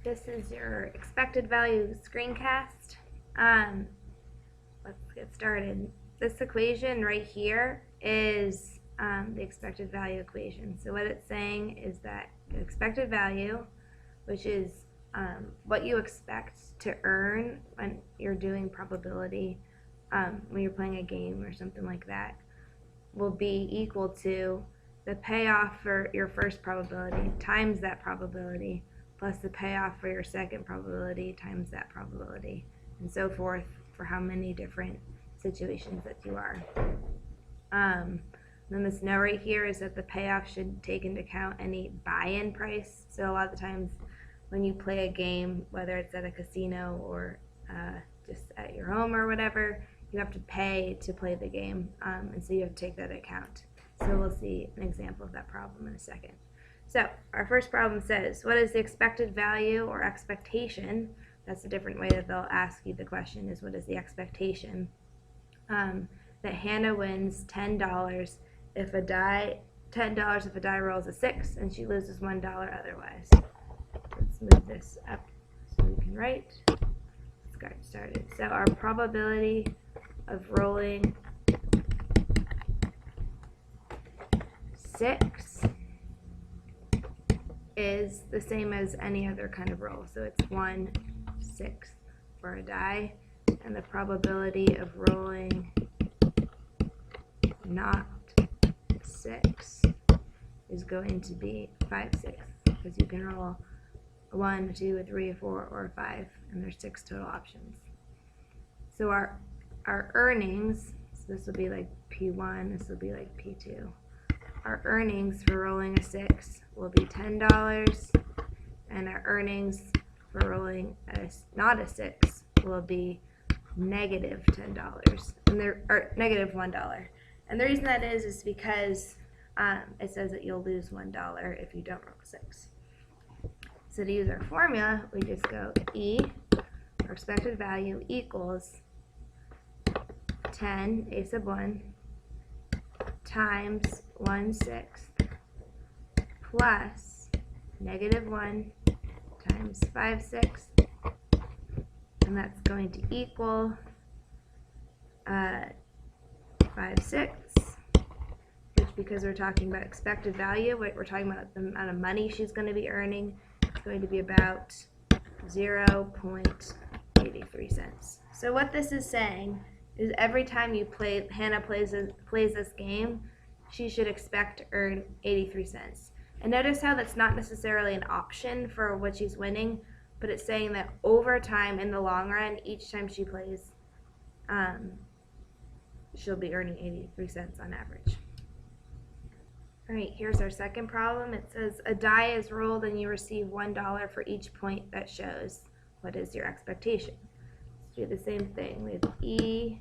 This is your expected value screencast. Let's get started. This equation right here is the expected value equation. So what it's saying is that the expected value, which is what you expect to earn when you're doing probability, when you're playing a game or something like that, will be equal to the payoff for your first probability times that probability plus the payoff for your second probability times that probability, and so forth for how many different situations that you are. Then this note right here is that the payoff should take into account any buy-in price. So a lot of the times when you play a game, whether it's at a casino or just at your home or whatever, you have to pay to play the game, and so you have to take that into account. So we'll see an example of that problem in a second. So our first problem says, what is the expected value or expectation? That's a different way that they'll ask you the question, is what is the expectation that Hannah wins $10 if a die rolls a 6 and she loses $1 otherwise. Let's move this up so we can write. Let's get started. So our probability of rolling 6 is the same as any other kind of roll. So it's 1/6 for a die, and the probability of rolling not 6 is going to be 5/6, because you can roll a 1, a 2, a 3, a 4, or a 5, and there's 6 total options. So our earnings, so this will be like P1, this will be like P2. Our earnings for rolling a 6 will be $10, and our earnings for rolling not a 6 will be negative $10, and or negative $1. And the reason that is because it says that you'll lose $1 if you don't roll a 6. So to use our formula, we just go E, our expected value, equals 10 a sub 1 times 1/6 plus negative 1 times 5/6, and that's going to equal 5/6, which, because we're talking about expected value, we're talking about the amount of money she's going to be earning, it's going to be about 0.83 cents. So what this is saying is every time Hannah plays this game, she should expect to earn 83 cents. And notice how that's not necessarily an option for what she's winning, but it's saying that over time, in the long run, each time she plays, she'll be earning 83 cents on average. All right, here's our second problem. It says a die is rolled and you receive $1 for each point that shows. What is your expectation? Let's do the same thing with E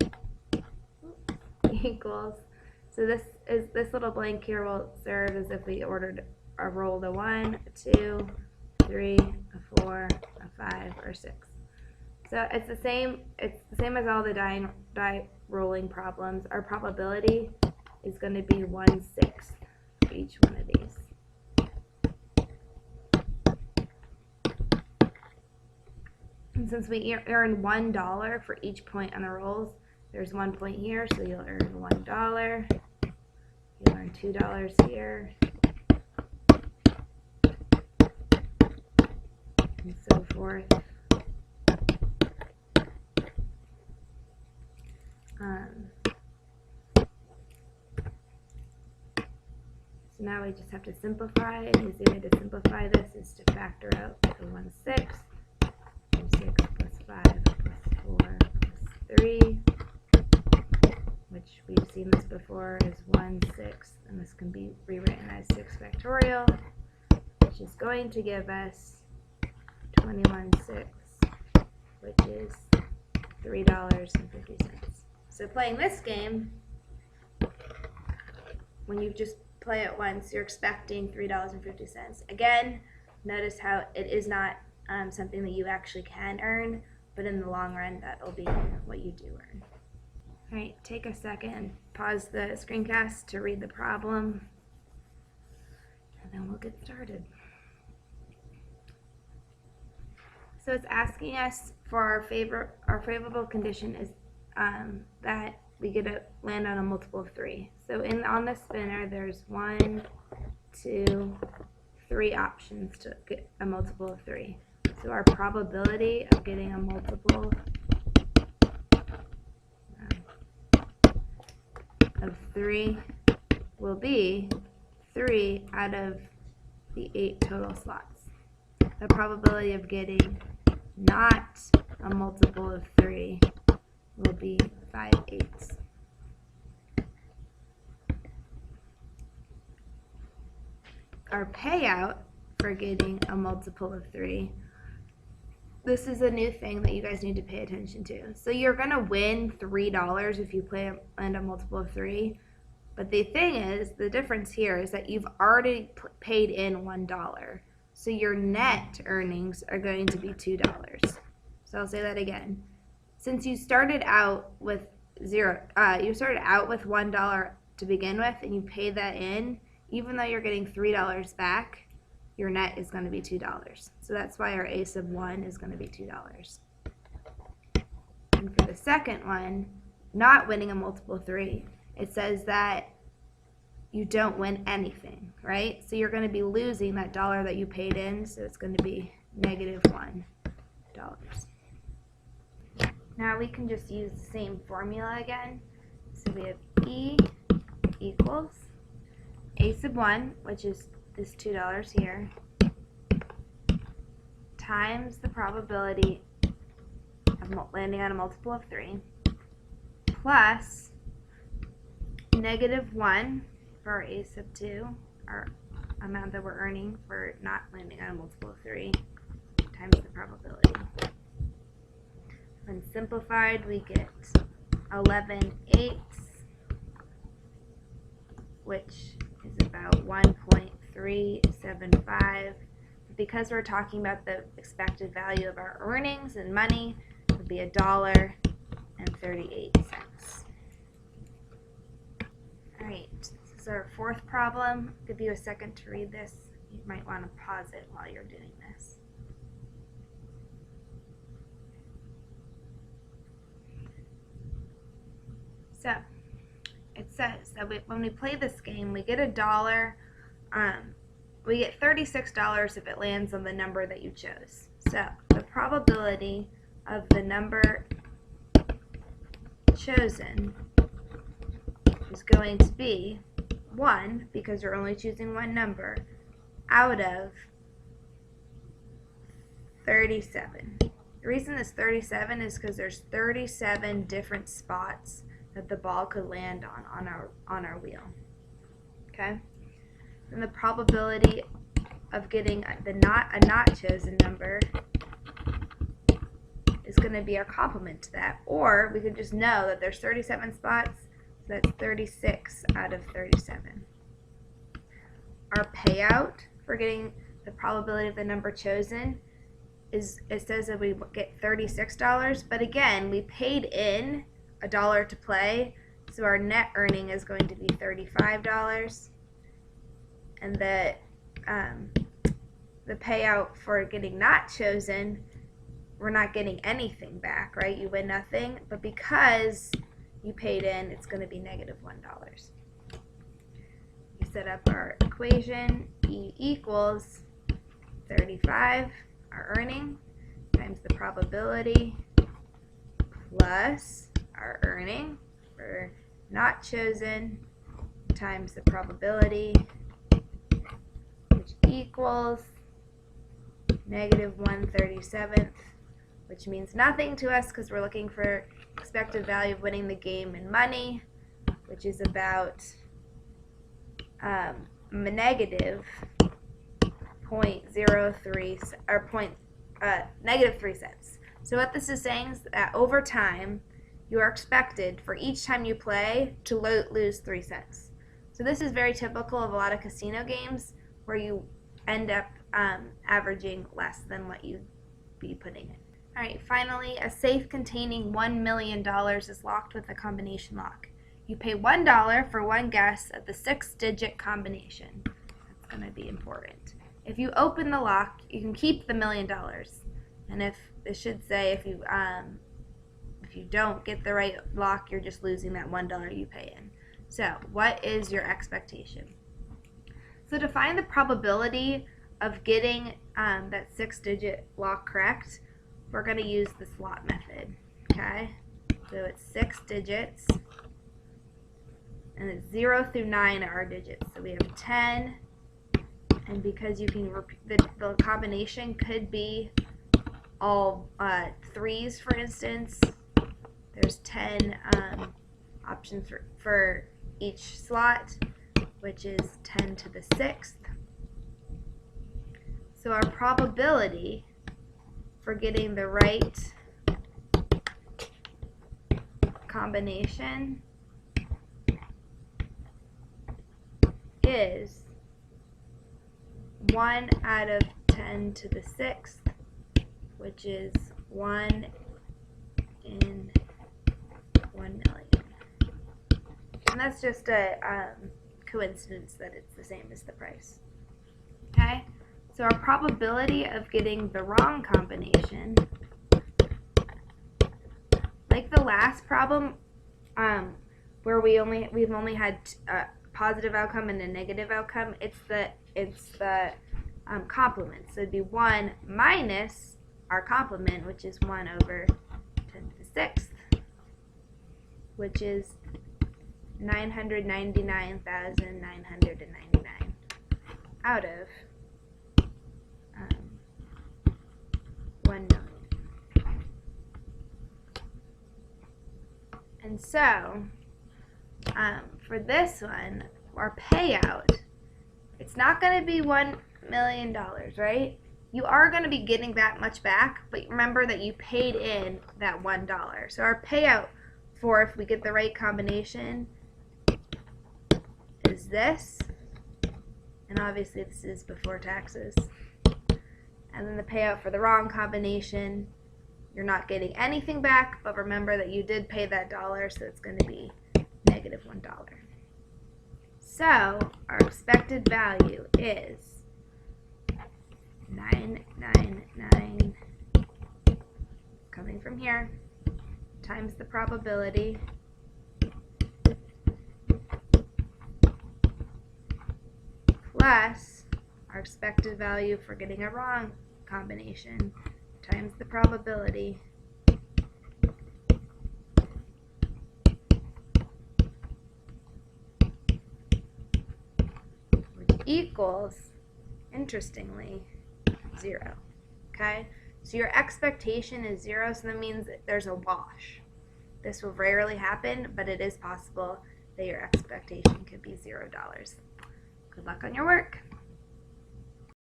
equals. So this little blank here will serve as if we rolled a 1, a 2, 3, a 4, a 5, or 6. So it's the same as all the die rolling problems. Our probability is going to be 1/6 for each one of these. And since we earn $1 for each point on the rolls, there's 1 point here, so you'll earn $1. You'll earn $2 here, and so forth. So now we just have to simplify, and the easy way to simplify this is to factor out the 1/6. 6 plus 5 plus 4 plus 3, which we've seen this before is 1/6, and this can be rewritten as 6 factorial, which is going to give us 21/6, which is $3.50. So playing this game, when you just play it once, you're expecting $3.50. Again, notice how it is not something that you actually can earn, but in the long run, that'll be what you do earn. All right, take a second and pause the screencast to read the problem, and then we'll get started. So it's asking us for our favorable condition is that we get to land on a multiple of 3. So on the spinner, there's 1, 2, 3 options to get a multiple of 3. So our probability of getting a multiple of 3 will be 3 out of the 8 total slots. The probability of getting not a multiple of 3 will be 5/8. Our payout for getting a multiple of 3, this is a new thing that you guys need to pay attention to. So you're going to win $3 if you land a multiple of 3. But the thing is, the difference here is that you've already paid in $1. So your net earnings are going to be $2. So I'll say that again. Since you started out with $1 to begin with, and you paid that in, even though you're getting $3 back, your net is going to be $2. So that's why our A sub 1 is going to be $2. And for the second one, not winning a multiple of 3, it says that you don't win anything, right? So you're going to be losing that $1 that you paid in, so it's going to be -$1. Now we can just use the same formula again. So we have E equals A sub 1, which is this $2 here, times the probability of landing on a multiple of 3, plus -1 for our A sub 2, our amount that we're earning for not landing on a multiple of 3, times the probability. When simplified, we get 11/8, which is about 1.375. Because we're talking about the expected value of our earnings and money, it would be $1.38. All right, this is our fourth problem. I'll give you a second to read this. You might want to pause it while you're doing this. So it says that when we play this game, we get $1. We get $36 if it lands on the number that you chose. So the probability of the number chosen is going to be 1, because you're only choosing one number, out of 37. The reason it's 37 is because there's 37 different spots that the ball could land on our wheel. Okay? And the probability of getting a not chosen number is going to be our complement to that. Or we could just know that there's 37 spots, so that's 36 out of 37. Our payout for getting the probability of the number chosen is, it says that we get $36, but again, we paid in $1 to play, so our net earning is going to be $35, and the payout for getting not chosen, we're not getting anything back, right? You win nothing, but because you paid in, it's going to be -$1. We set up our equation. E equals 35, our earning, times the probability, plus our earning for not chosen, times the probability, which equals -1/37, which means nothing to us because we're looking for expected value of winning the game in money, which is about -0.03 or -3 cents. So what this is saying is that over time, you are expected for each time you play to lose 3 cents. So this is very typical of a lot of casino games where you end up averaging less than what you'd be putting in. All right, finally, a safe containing $1 million is locked with a combination lock. You pay $1 for one guess at the 6-digit combination. That's going to be important. If you open the lock, you can keep the $1 million. And if it should say if you don't get the right lock, you're just losing that $1 you pay in. So what is your expectation? So to find the probability of getting that 6-digit lock correct, we're going to use the slot method. Okay, so it's 6 digits, and it's 0 through 9 are digits. So we have 10, and because you can the combination could be all 3s, for instance. There's 10 options for each slot, which is 10 to the 6th. So our probability for getting the right combination is 1 out of 10 to the 6th, which is 1 in 1 million. And that's just a coincidence that it's the same as the price. Okay, so our probability of getting the wrong combination, like the last problem, where we've only had a positive outcome and a negative outcome, it's the complement. So it'd be 1 minus our complement, which is 1 over 10 to the 6th, which is 999,999 out of 1 million. And so for this one, our payout, it's not going to be $1 million, right? You are going to be getting that much back, but remember that you paid in that $1. So our payout for if we get the right combination is this, and obviously this is before taxes. And then the payout for the wrong combination, you're not getting anything back, but remember that you did pay that $1, so it's going to be negative $1. So our expected value is 999 coming from here times the probability plus our expected value for getting a wrong combination times the probability equals, interestingly, 0. Okay, so your expectation is 0, so that means that there's a wash. This will rarely happen, but it is possible that your expectation could be $0. Good luck on your work.